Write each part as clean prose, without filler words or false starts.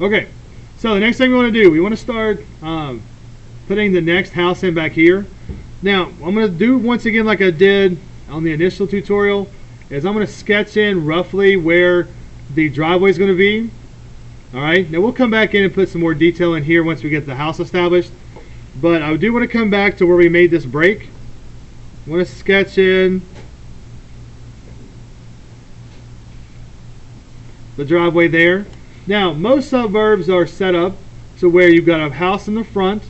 Okay, so the next thing we want to do, we want to start putting the next house in back here. Now, I'm going to do once again like I did on the initial tutorial, is I'm going to sketch in roughly where the driveway is going to be. Alright, now we'll come back in and put some more detail in here once we get the house established. But I do want to come back to where we made this break. I want to sketch in the driveway there. Now, most suburbs are set up to where you've got a house in the front,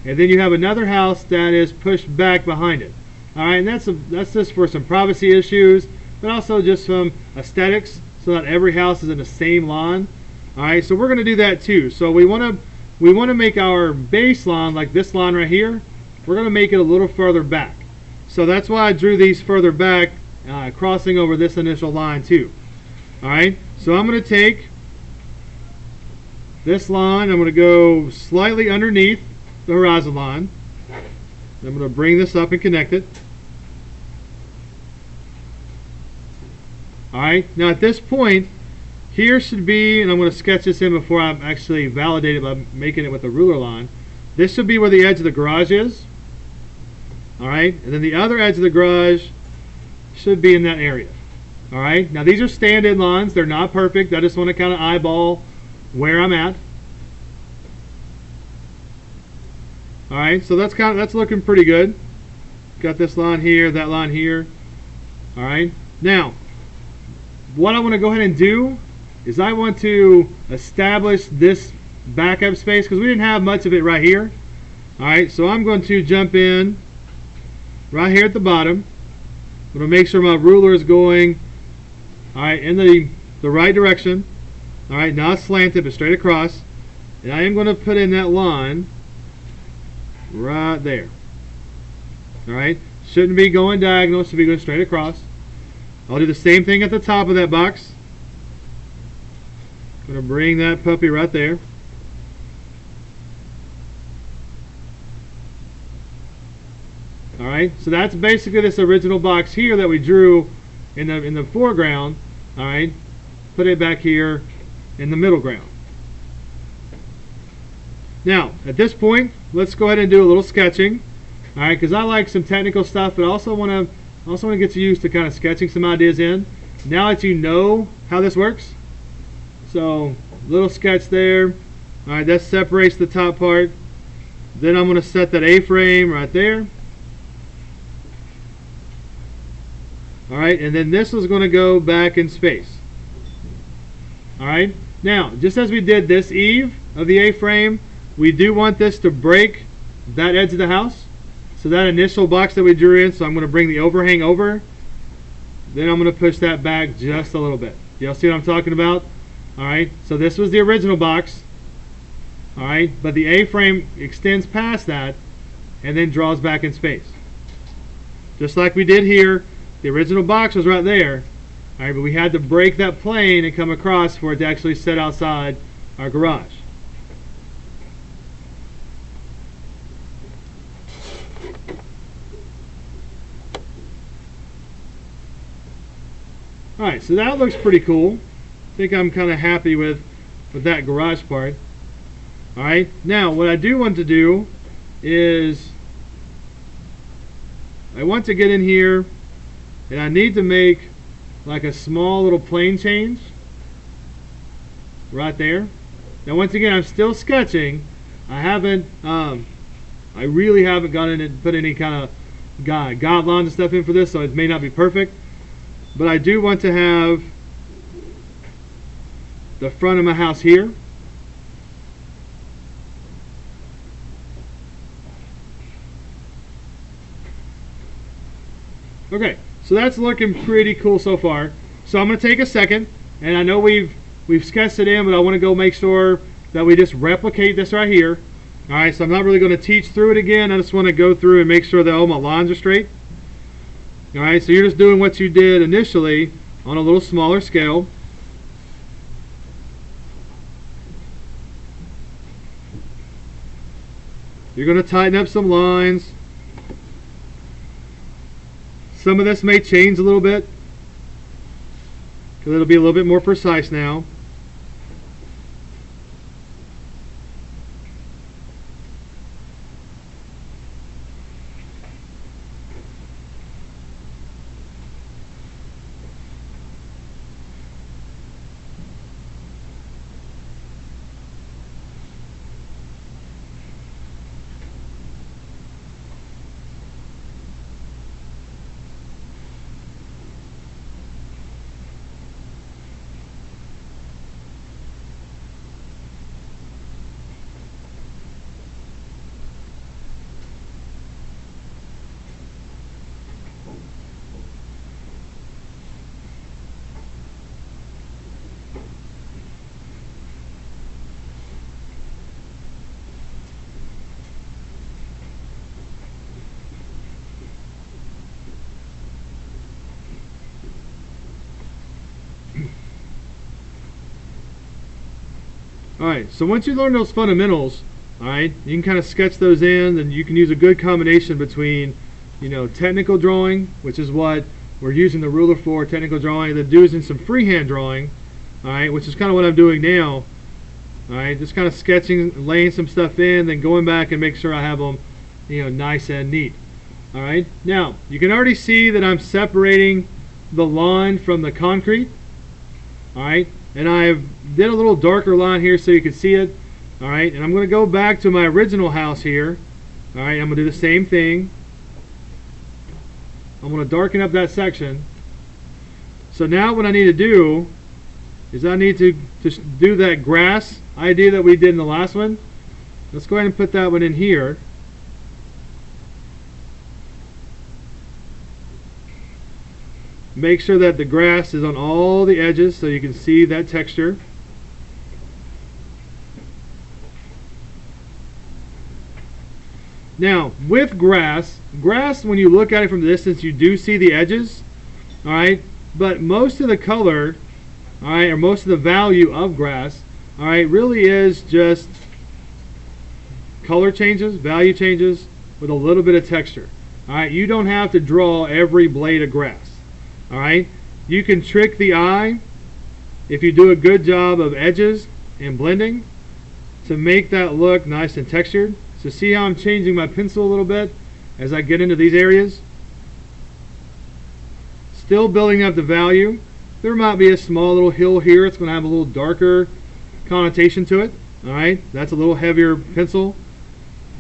and then you have another house that is pushed back behind it. All right, and that's just for some privacy issues, but also just some aesthetics, so that every house is in the same lawn. All right, so we're going to do that too. So we want to make our base lawn like this lawn right here. We're going to make it a little further back. So that's why I drew these further back, crossing over this initial line too. All right, so I'm going to take this line, I'm going to go slightly underneath the horizon line. I'm going to bring this up and connect it. Alright, now at this point, here should be, and I'm going to sketch this in before I actually validate it by making it with a ruler line. This should be where the edge of the garage is. Alright, and then the other edge of the garage should be in that area. Alright, now these are stand-in lines, they're not perfect, I just want to kind of eyeball where I'm at. Alright, so that's looking pretty good. Got this line here, that line here. Alright, now what I want to go ahead and do is I want to establish this backup space because we didn't have much of it right here. Alright, so I'm going to jump in right here at the bottom. I'm going to make sure my ruler is going in the right direction. Alright, not slanted but straight across. And I am going to put in that line right there. Alright, shouldn't be going diagonal, should be going straight across. I'll do the same thing at the top of that box. I'm going to bring that puppy right there. Alright, so that's basically this original box here that we drew in the foreground. Alright, put it back here in the middle ground. Now, at this point, let's go ahead and do a little sketching. Alright, because I like some technical stuff, but I also want to get you used to kind of sketching some ideas in. Now that you know how this works, so little sketch there. Alright, that separates the top part. Then I'm going to set that A-frame right there. Alright, and then this is going to go back in space. Alright, now, just as we did this eave of the A-frame, we do want this to break that edge of the house. So that initial box that we drew in, so I'm going to bring the overhang over. Then I'm going to push that back just a little bit. Y'all see what I'm talking about? Alright, so this was the original box. Alright, but the A-frame extends past that and then draws back in space. Just like we did here, the original box was right there. Alright, but we had to break that plane and come across for it to actually sit outside our garage. Alright, so that looks pretty cool. I think I'm kind of happy with that garage part. Alright, now what I do want to do is I want to get in here and I need to make like a small little plane change right there. Now once again, I'm still sketching. I really haven't gone in and put any kind of guidelines and stuff in for this, so it may not be perfect. But I do want to have the front of my house here. Okay, so that's looking pretty cool so far. So I'm going to take a second, and I know we've sketched it in, but I want to go make sure that we just replicate this right here. Alright, so I'm not really going to teach through it again. I just want to go through and make sure that all my lines are straight. Alright, so you're just doing what you did initially on a little smaller scale. You're going to tighten up some lines. Some of this may change a little bit because it'll be a little bit more precise now. Alright, so once you learn those fundamentals, alright, you can kind of sketch those in, and you can use a good combination between, technical drawing, which is what we're using the ruler for, technical drawing, and then doing some freehand drawing, alright, which is kind of what I'm doing now. Alright, just kind of sketching, laying some stuff in, then going back and make sure I have them, nice and neat. Alright, now, you can already see that I'm separating the lawn from the concrete. Alright, and I've did a little darker line here so you can see it. Alright, and I'm going to go back to my original house here. Alright, I'm going to do the same thing. I'm going to darken up that section. So now what I need to do is I need to just do that grass idea that we did in the last one. Let's go ahead and put that one in here. Make sure that the grass is on all the edges so you can see that texture. Now, with grass, when you look at it from the distance, you do see the edges, alright? But most of the color, alright, or most of the value of grass, alright, really is just color changes, value changes, with a little bit of texture. Alright, you don't have to draw every blade of grass. Alright, you can trick the eye if you do a good job of edges and blending to make that look nice and textured. So see how I'm changing my pencil a little bit as I get into these areas? Still building up the value. There might be a small little hill here. It's going to have a little darker connotation to it. Alright, that's a little heavier pencil.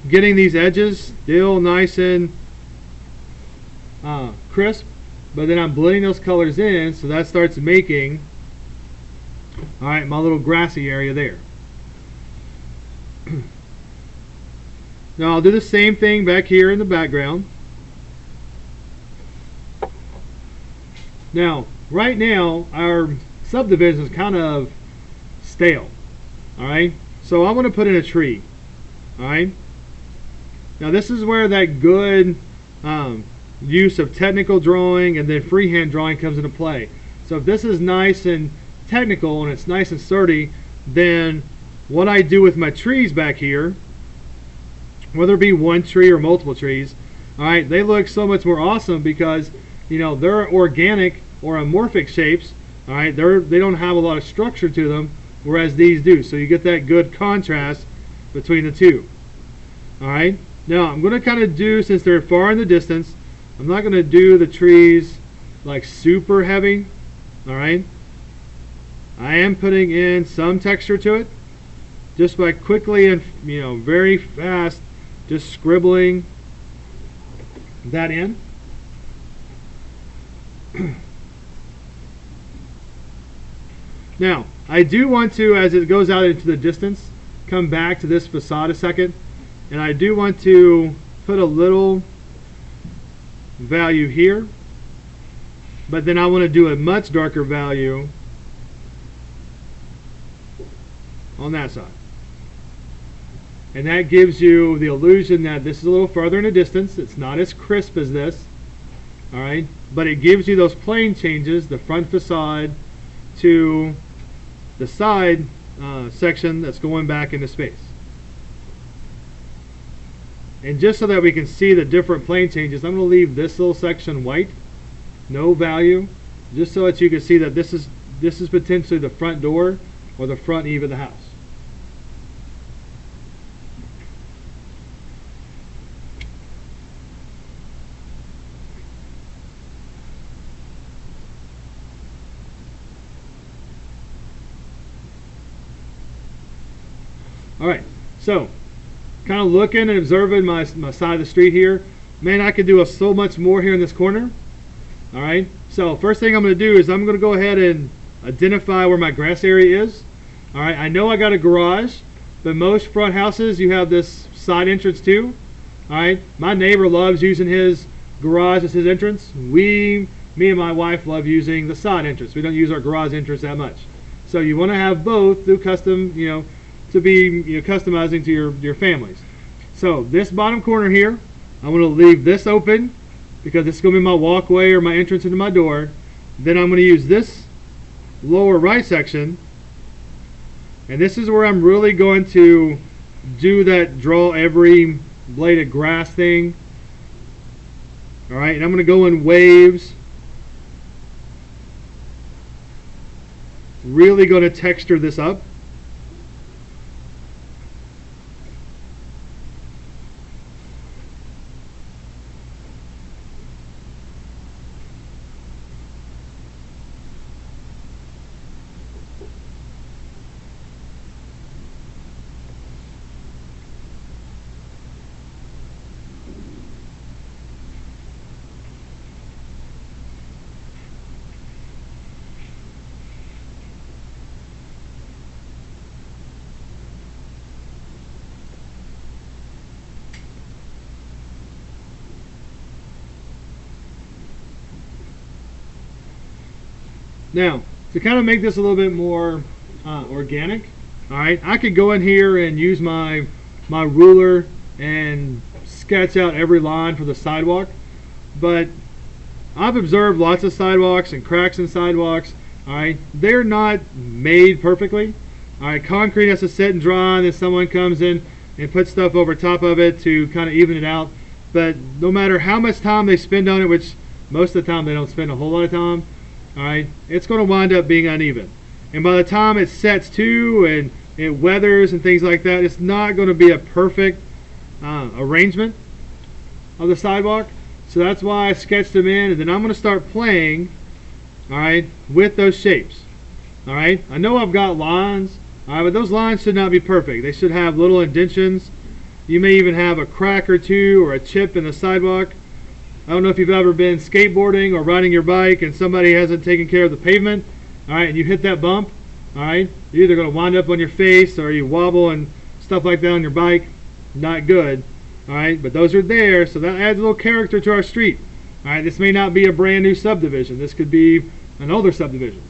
Getting these edges still nice and crisp. But then I'm blending those colors in, so that starts making, alright, my little grassy area there. Now I'll do the same thing back here in the background. Now, right now, our subdivision is kind of stale. Alright, so I want to put in a tree. Alright, now this is where that good use of technical drawing and then freehand drawing comes into play. So if this is nice and technical and it's nice and sturdy, then what I do with my trees back here, whether it be one tree or multiple trees, alright, they look so much more awesome because they're organic or amorphic shapes. Alright, they don't have a lot of structure to them, whereas these do. So you get that good contrast between the two. Alright, now I'm going to kind of do, since they're far in the distance, I'm not going to do the trees like super heavy. Alright, I am putting in some texture to it just by quickly and very fast just scribbling that in. Now I do want to, as it goes out into the distance, come back to this facade a second, and I do want to put a little value here, but then I want to do a much darker value on that side, and that gives you the illusion that this is a little further in the distance. It's not as crisp as this, alright, but it gives you those plane changes, the front facade to the side section that's going back into space. And just so that we can see the different plane changes, I'm going to leave this little section white, no value, just so that you can see that this is potentially the front door or the front eave of the house. Alright, so kind of looking and observing my side of the street here. Man, I could do so much more here in this corner. Alright, so first thing I'm going to do is I'm going to go ahead and identify where my grass area is. Alright, I know I got a garage, but most front houses you have this side entrance too. Alright, my neighbor loves using his garage as his entrance. Me and my wife love using the side entrance. We don't use our garage entrance that much. So you want to have both through custom, to be customizing to your families. So this bottom corner here, I'm going to leave this open because it's going to be my walkway or my entrance into my door. Then I'm going to use this lower right section And this is where I'm really going to do that draw every blade of grass thing. Alright, and I'm going to go in waves. Really going to texture this up. Now, to kind of make this a little bit more organic, all right, I could go in here and use my ruler and sketch out every line for the sidewalk, but I've observed lots of sidewalks and cracks in sidewalks. All right, they're not made perfectly. All right, concrete has to sit and dry, and then someone comes in and puts stuff over top of it to kind of even it out. But no matter how much time they spend on it, which most of the time they don't spend a whole lot of time, all right, it's going to wind up being uneven. And by the time it sets to and it weathers and things like that, it's not going to be a perfect arrangement of the sidewalk. So that's why I sketched them in, and then I'm going to start playing, all right, with those shapes. All right, I know I've got lines, all right, but those lines should not be perfect. They should have little indentions. You may even have a crack or two or a chip in the sidewalk. I don't know if you've ever been skateboarding or riding your bike and somebody hasn't taken care of the pavement, all right, and you hit that bump, all right, you're either going to wind up on your face or you wobble and stuff like that on your bike. Not good, all right, but those are there, so that adds a little character to our street. All right, this may not be a brand new subdivision. This could be an older subdivision.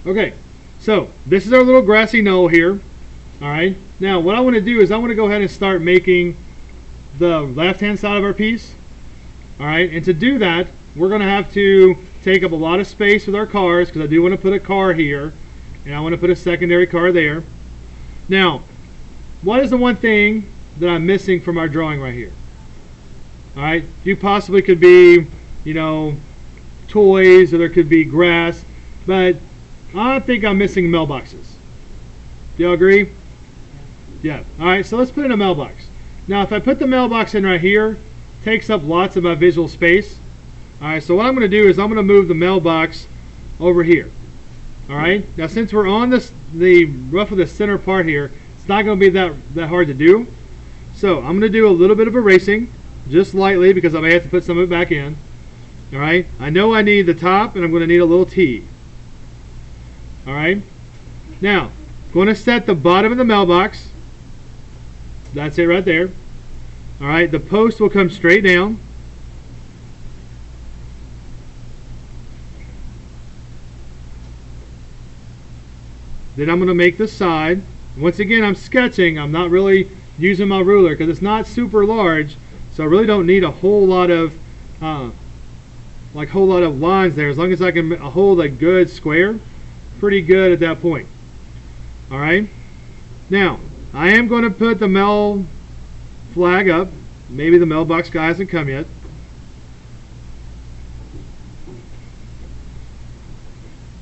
Okay, so this is our little grassy knoll here. All right, now what I want to do is I want to go ahead and start making the left hand side of our piece. All right, and to do that we're going to have to take up a lot of space with our cars, because I do want to put a car here and I want to put a secondary car there. Now, what is the one thing that I'm missing from our drawing right here? All right, you possibly could be, you know, toys, or there could be grass, but I think I'm missing mailboxes. Do y'all agree? Yeah. Alright, so let's put in a mailbox. Now if I put the mailbox in right here, it takes up lots of my visual space. Alright, so what I'm going to do is I'm going to move the mailbox over here. Alright, now since we're on roughly the center part here, it's not going to be that hard to do. So I'm going to do a little bit of erasing, just lightly, because I may have to put some of it back in. Alright, I know I need the top, and I'm going to need a little T. Alright, now going to set the bottom of the mailbox. That's it right there. Alright, the post will come straight down. Then I'm going to make the side. Once again, I'm sketching. I'm not really using my ruler because it's not super large, so I really don't need a whole lot of lines there. As long as I can hold a good square, pretty good at that point. All right. Now I am going to put the mail flag up. Maybe the mailbox guy hasn't come yet.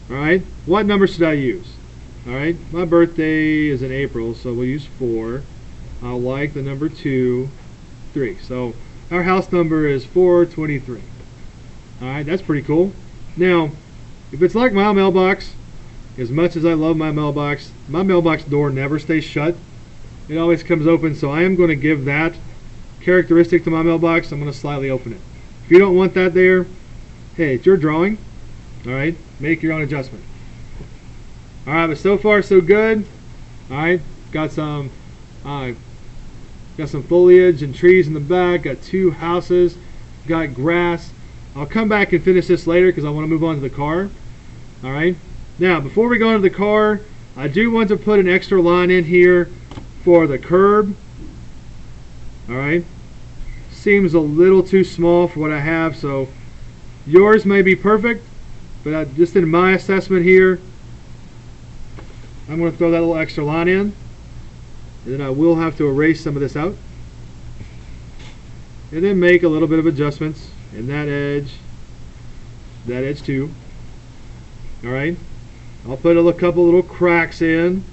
All right. What number should I use? All right. My birthday is in April, so we'll use 4. I like the number 2, 3. So our house number is 423. All right. That's pretty cool. Now, if it's like my mailbox, as much as I love my mailbox door never stays shut. It always comes open, so I am going to give that characteristic to my mailbox. I'm going to slightly open it. If you don't want that there, hey, it's your drawing. All right, make your own adjustment. All right, but so far so good. All right, got some foliage and trees in the back. Got 2 houses. Got grass. I'll come back and finish this later because I want to move on to the car. Alright, now before we go into the car, I do want to put an extra line in here for the curb. Alright, seems a little too small for what I have, so yours may be perfect, but just in my assessment here, I'm going to throw that little extra line in, and then I will have to erase some of this out, and then make a little bit of adjustments in that edge too. Alright, I'll put a couple little cracks in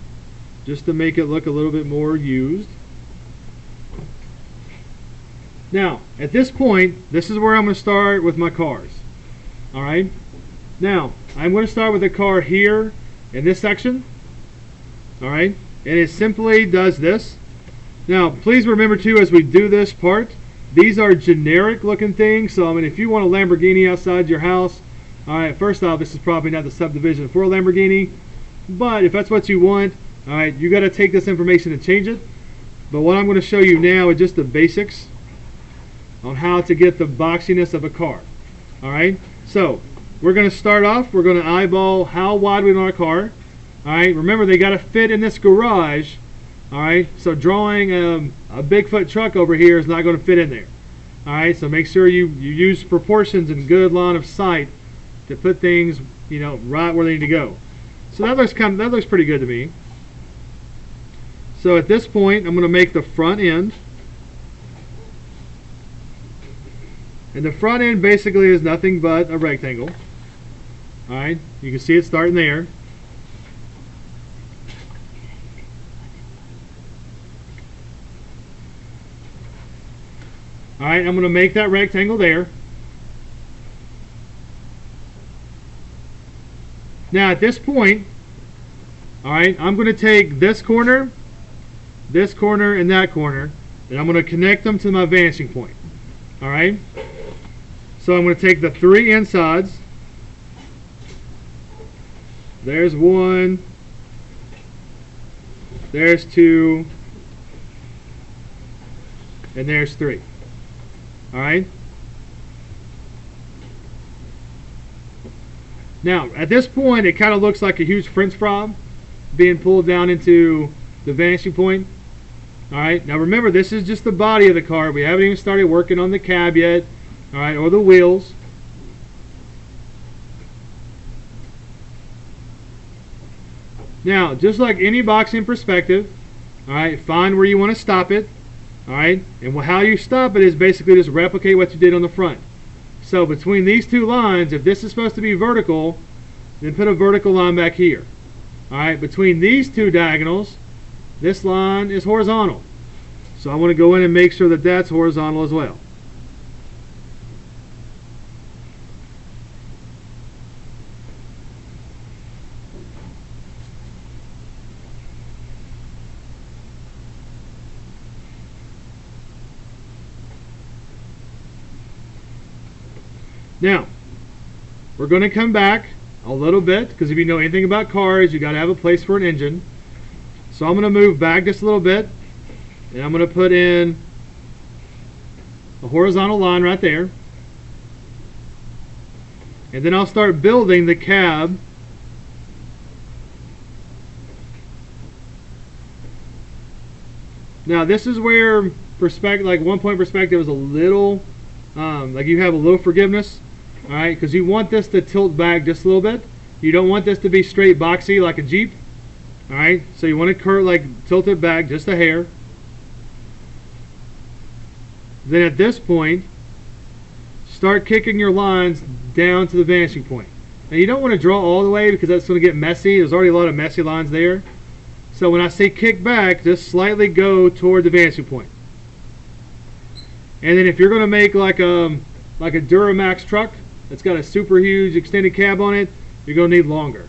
just to make it look a little bit more used. Now, at this point, this is where I'm going to start with my cars. Alright, now I'm going to start with the car here in this section. Alright, and it simply does this. Now, please remember too, as we do this part, these are generic looking things. So, I mean, if you want a Lamborghini outside your house, alright, first off, this is probably not the subdivision for a Lamborghini. But if that's what you want, alright, you got to take this information and change it. But what I'm going to show you now is just the basics on how to get the boxiness of a car. Alright, so we're going to start off, we're going to eyeball how wide we want our car. Alright, remember they got to fit in this garage. Alright, so drawing a Bigfoot truck over here is not going to fit in there. Alright, so make sure you use proportions and good line of sight to put things, you know, right where they need to go. So that looks pretty good to me. So at this point, I'm going to make the front end. And the front end basically is nothing but a rectangle. Alright, you can see it starting there. Alright, I'm going to make that rectangle there. Now at this point, alright, I'm going to take this corner, and that corner, and I'm going to connect them to my vanishing point. Alright, so I'm going to take the 3 insides. There's 1, there's 2, and there's 3. Alright, now at this point it kind of looks like a huge French fry being pulled down into the vanishing point. Alright, now remember, this is just the body of the car. We haven't even started working on the cab yet, alright, or the wheels. Now, just like any boxing perspective, alright, find where you want to stop it. Alright, and how you stop it is basically just replicate what you did on the front. So between these two lines, if this is supposed to be vertical, then put a vertical line back here. Alright, between these two diagonals, this line is horizontal. So I want to go in and make sure that that's horizontal as well. Now, we're going to come back a little bit, because if you know anything about cars, you got to have a place for an engine. So I'm going to move back just a little bit, and I'm going to put in a horizontal line right there. And then I'll start building the cab. Now this is where perspective, like 1Point perspective, is a little, like you have a little forgiveness. Alright, because you want this to tilt back just a little bit. You don't want this to be straight boxy like a Jeep. Alright, so you want to curve, like tilt it back just a hair. Then at this point, start kicking your lines down to the vanishing point. Now you don't want to draw all the way because that's going to get messy. There's already a lot of messy lines there. So when I say kick back, just slightly go toward the vanishing point. And then if you're going to make like a Duramax truck that's got a super huge extended cab on it, you're going to need longer.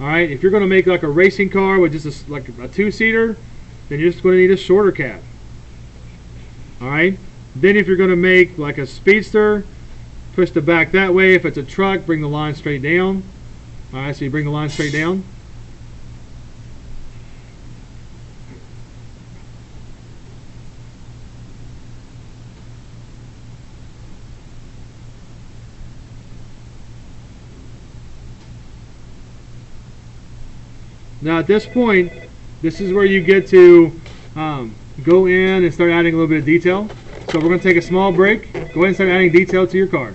Alright, if you're going to make like a racing car with just like a two-seater, then you're just going to need a shorter cab. Alright, then if you're going to make like a speedster, push the back that way. If it's a truck, bring the line straight down. Alright, so you bring the line straight down. Now at this point, this is where you get to go in and start adding a little bit of detail. So we're going to take a small break. Go ahead and start adding detail to your car.